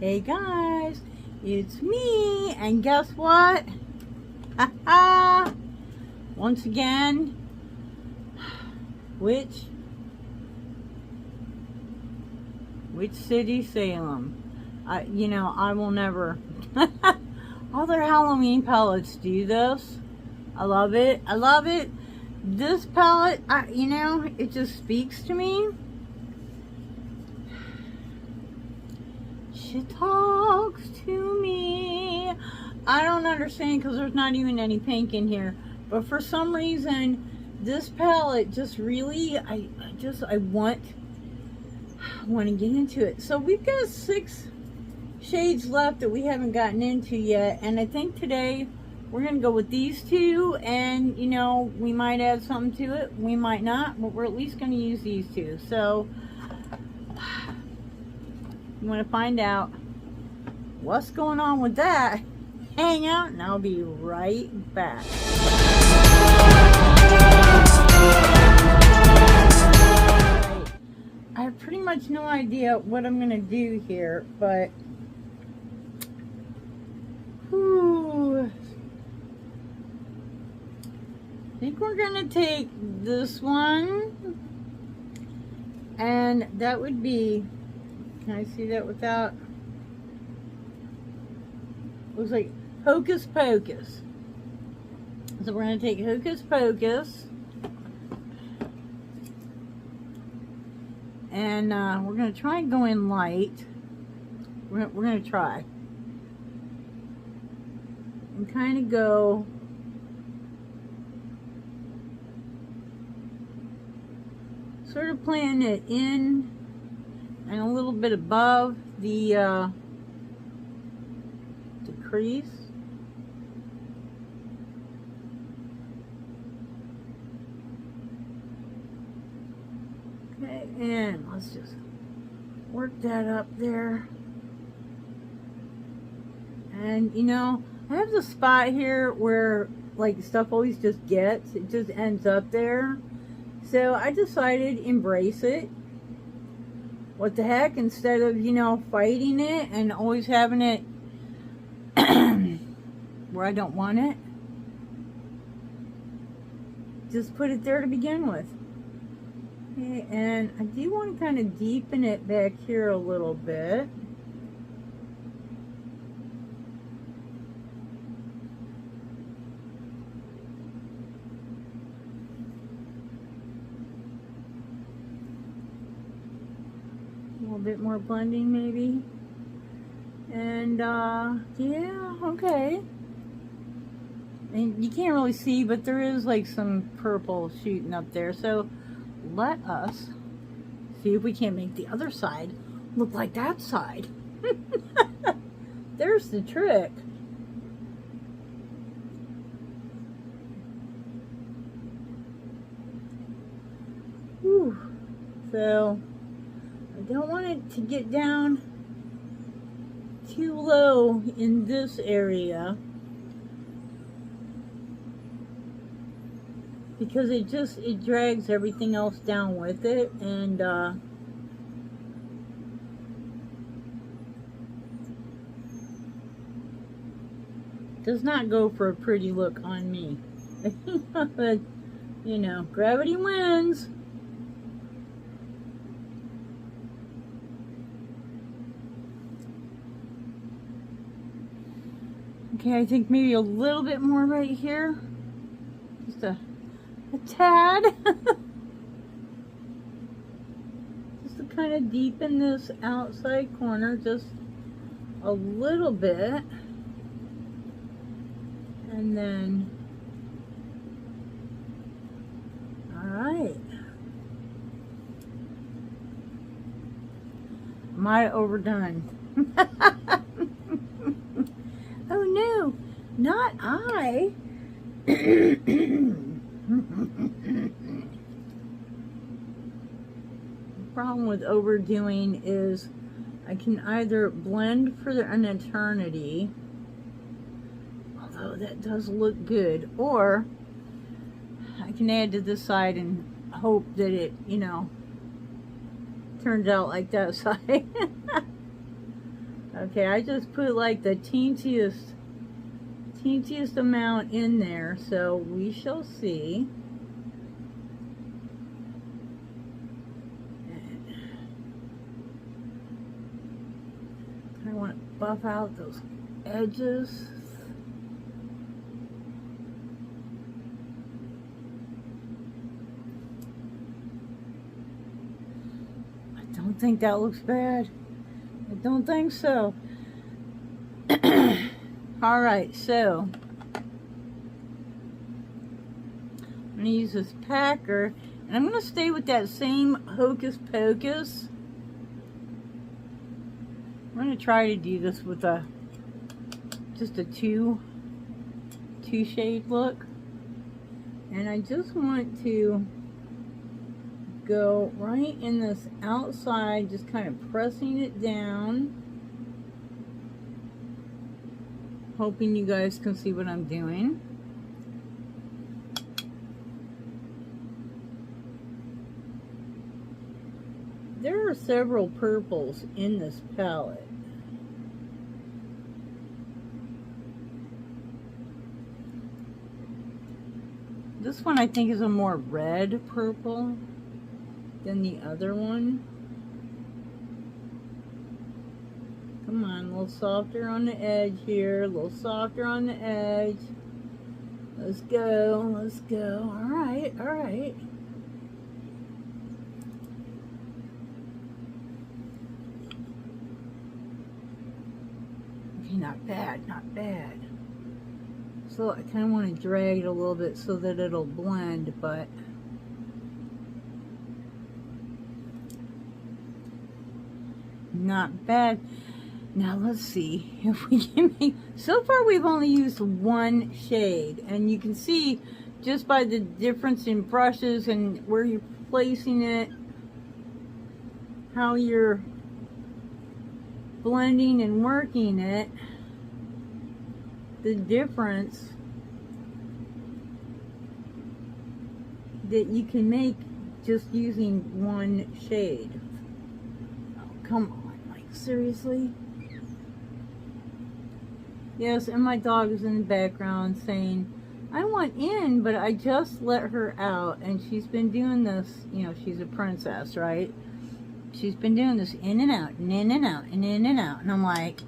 Hey guys, it's me, and guess what? Once again, which City Salem? I will never. All their Halloween palettes do this. I love it. I love it. This palette, it just speaks to me. She talks to me. I don't understand because there's not even any pink in here. But for some reason, this palette just really, I want to get into it. So we've got 6 shades left that we haven't gotten into yet. And I think today we're going to go with these 2. And, we might add something to it. We might not. But we're at least going to use these 2. So you want to find out what's going on with that, hang out and I'll be right back. Right. I have pretty much no idea what I'm going to do here, but I think we're going to take this one, and that would be, can I see that without? Looks like Hocus Pocus. So we're going to take Hocus Pocus. And we're going to try and go in light. We're going to try. And kind of go sort of playing it in and a little bit above the crease. Okay, and let's just work that up there. And I have the spot here where like stuff always just gets, it just ends up there. So I decided embrace it. What the heck, instead of, fighting it and always having it where I don't want it, just put it there to begin with. Okay, and I do want to kind of deepen it back here a little bit. A little bit more blending maybe. And yeah, okay. And you can't really see, but there is like some purple shooting up there. So let us see if we can't make the other side look like that side. There's the trick. Whew. So I don't want it to get down too low in this area, because it drags everything else down with it, and does not go for a pretty look on me. But gravity wins. Okay, I think maybe a little bit more right here. Just a tad. Just to kind of deepen this outside corner just a little bit. And then, alright. Am I overdone? Oh no, not I. The problem with overdoing is I can either blend for an eternity, although that does look good, or I can add to this side and hope that it, turns out like that side. Okay, I just put like the teensiest amount in there, so we shall see. I want to buff out those edges. I don't think that looks bad. I don't think so. Alright, so I'm going to use this packer, and I'm going to stay with that same Hocus Pocus. I'm going to try to do this with just a two shade look. And I just want to go right in this outside, just kind of pressing it down. Hoping you guys can see what I'm doing. There are several purples in this palette. This one I think is a more red purple than the other one. Come on, a little softer on the edge here, a little softer on the edge. Let's go, let's go. All right, all right. Okay, not bad, not bad. So I kind of want to drag it a little bit so that it'll blend, but not bad. Now let's see if we can make, so far we've only used one shade, and you can see just by the difference in brushes and where you're placing it, how you're blending and working it, the difference that you can make just using one shade. Oh, come on, like seriously? Yes, and my dog is in the background saying, I want in, but I just let her out. And she's been doing this, you know, she's a princess, right? She's been doing this in and out, and in and out, and in and out. And I'm like,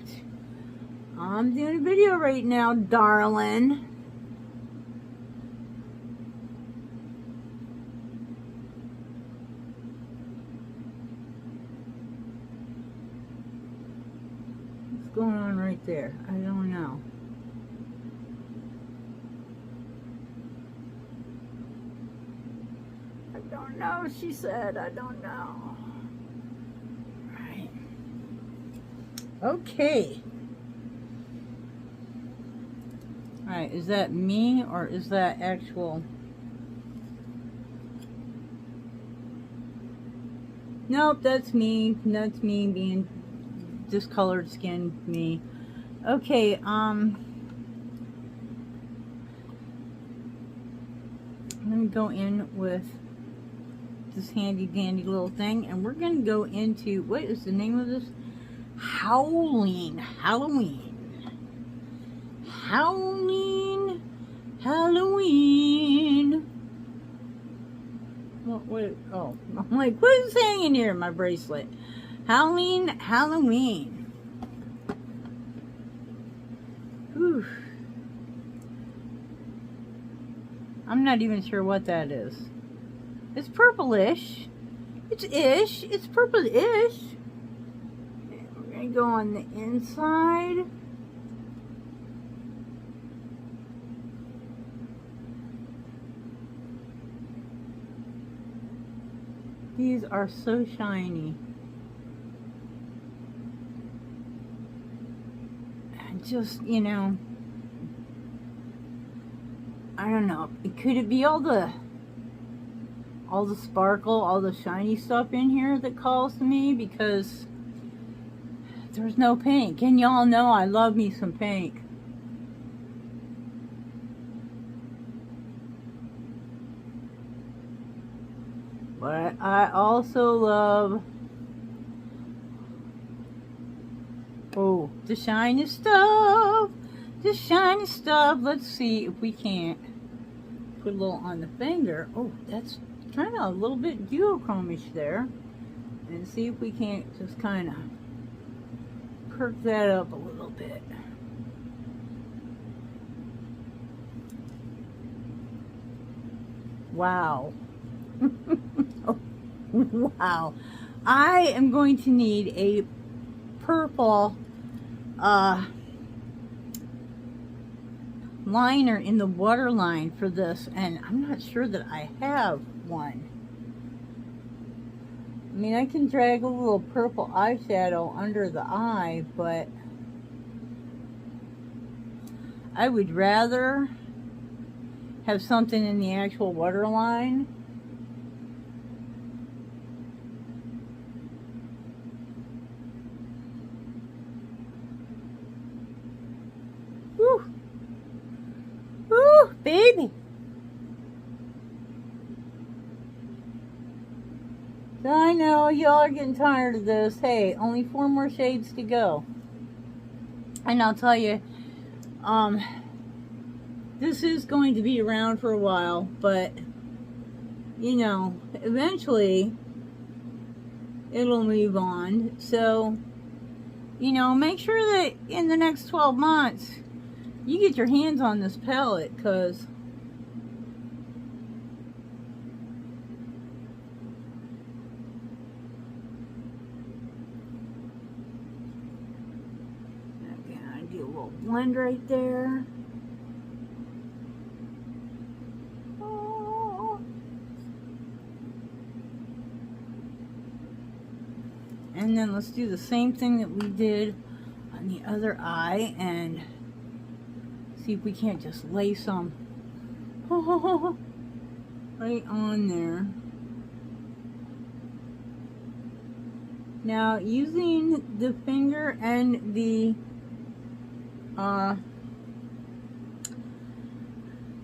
I'm doing a video right now, darling. What's going on right there? I don't know. I don't know, she said. I don't know. Right. Okay. Alright, is that me or is that actual? Nope, that's me. That's me being discolored skin me. Okay, let me go in with this handy dandy little thing, and we're gonna go into, what is the name of this? Halloween. What, oh, I'm like, what is hanging here in my bracelet? Halloween. Whew. I'm not even sure what that is. It's purplish. It's purple-ish. We're gonna go on the inside. These are so shiny. And just, you know, I don't know. Could it be all the sparkle, all the shiny stuff in here that calls to me? Because there's no pink. And y'all know I love me some pink. But I also love, oh, The shiny stuff. The shiny stuff. Let's see if we can't put a little on the finger. Oh, that's kind of a little bit duochromish there. And see if we can't just kind of perk that up a little bit. Wow. Oh, wow. I am going to need a purple liner in the waterline for this, and I'm not sure that I have one. I mean, I can drag a little purple eyeshadow under the eye, but I would rather have something in the actual waterline. Woo! Woo, baby! I know y'all are getting tired of this. Hey, only 4 more shades to go. And I'll tell you, this is going to be around for a while, but, you know, eventually it'll move on. So, you know, make sure that in the next 12 months you get your hands on this palette, because blend right there. Oh. And then let's do the same thing that we did on the other eye and see if we can't just lay some right on there. Now, using the finger and the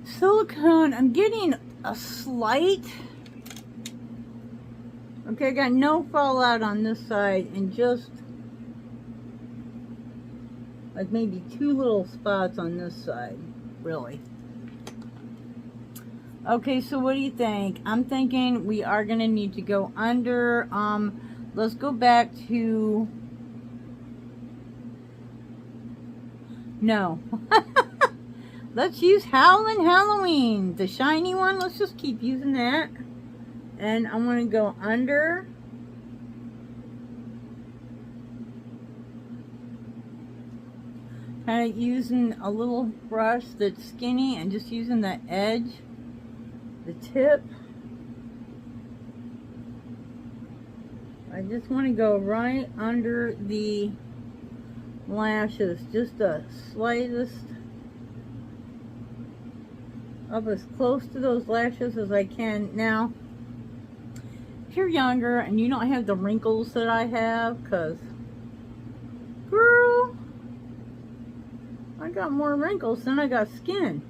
silicone, I'm getting a slight, okay, I got no fallout on this side, and just like maybe 2 little spots on this side, really. Okay, so what do you think? I'm thinking we are going to need to go under, let's go back to, no. Let's use Howlin' Halloween, the shiny one. Let's just keep using that. And I'm going to go under. Kind of using a little brush that's skinny and just using the edge, the tip. I just want to go right under the lashes, just the slightest, up as close to those lashes as I can. Now, if you're younger and you don't have the wrinkles that I have, because, girl, I got more wrinkles than I got skin.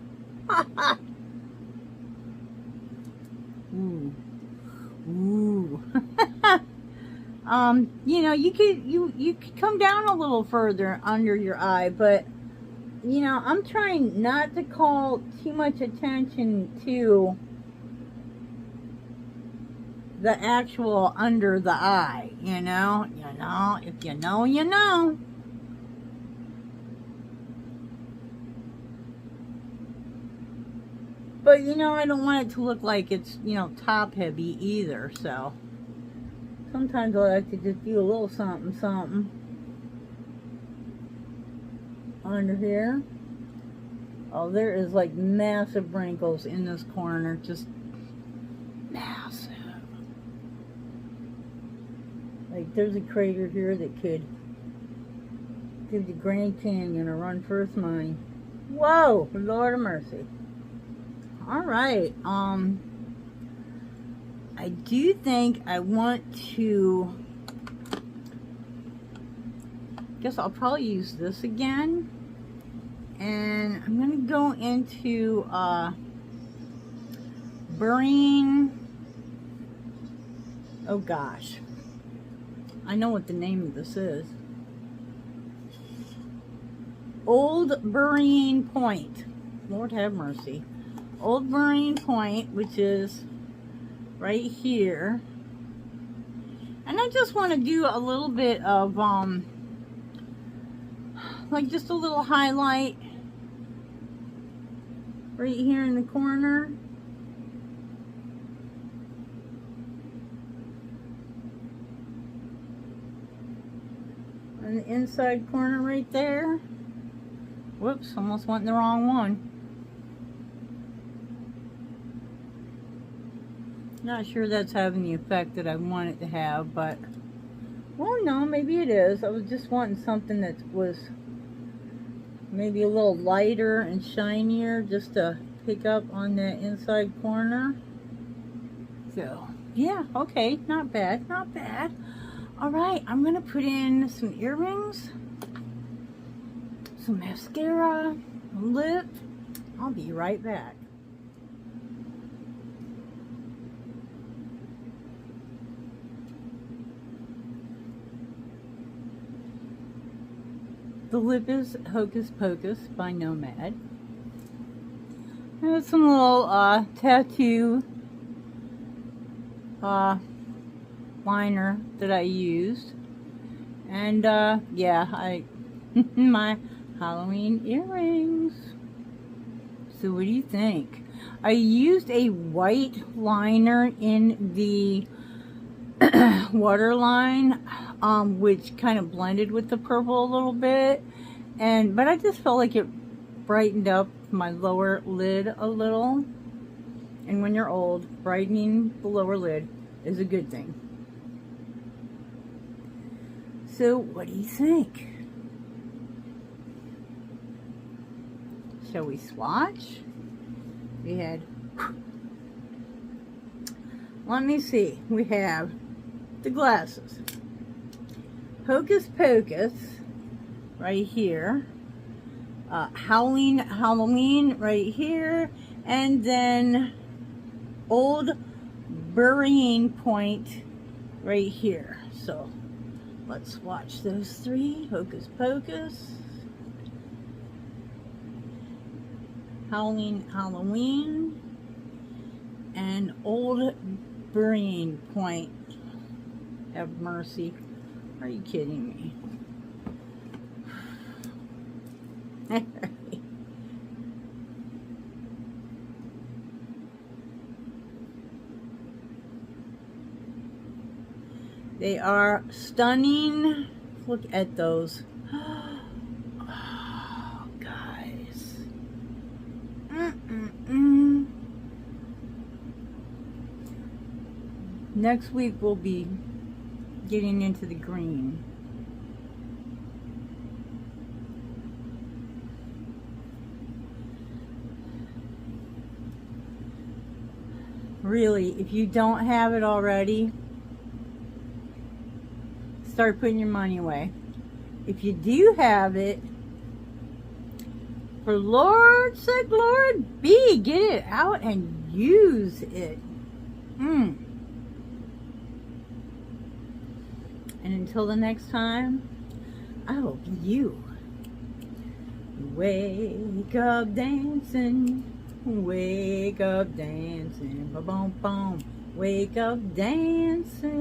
Ooh. Ooh. You know, you could come down a little further under your eye, but you know, I'm trying not to call too much attention to the actual under the eye, you know, if you know, you know. But, you know, I don't want it to look like it's, you know, top heavy either, so sometimes I like to just do a little something, something under here. Oh, there is like massive wrinkles in this corner, just massive. Like there's a crater here that could give the Grand Canyon a run for its money. Whoa, Lord of mercy. All right, I do think I want to, guess I'll probably use this again. And I'm going to go into burying, oh gosh, I know what the name of this is. Old Burying Point. Lord have mercy. Old Burying Point, which is right here. And I just want to do a little bit of, like just a little highlight right here in the corner. On the inside corner right there. Whoops, almost went in the wrong one. Not sure that's having the effect that I want it to have, but well, no, maybe it is. I was just wanting something that was maybe a little lighter and shinier just to pick up on that inside corner. So yeah, okay, not bad, not bad. All right, I'm gonna put in some earrings, some mascara, lip. I'll be right back. The lip is Hocus Pocus by Nomad. I have some little tattoo liner that I used. And yeah, my Halloween earrings. So what do you think? I used a white liner in the waterline, which kind of blended with the purple a little bit, but I just felt like it brightened up my lower lid a little. And when you're old, brightening the lower lid is a good thing. So what do you think? Shall we swatch? We had, let me see, we have the glasses. Hocus Pocus right here. Halloween right here. And then Old Burying Point right here. So let's watch those three. Hocus Pocus, Halloween, and Old Burying Point. Have mercy. Are you kidding me? They are stunning. Look at those. Oh, guys. Next week we'll be getting into the green. Really, if you don't have it already, start putting your money away. If you do have it, for Lord's sake, Lord be, get it out and use it. And until the next time, I hope you wake up dancing, wake up dancing, ba-boom, boom, wake up dancing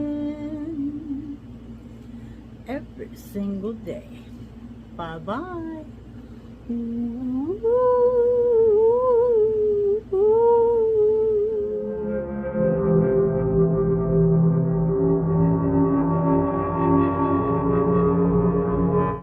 every single day. Bye-bye. Ooh.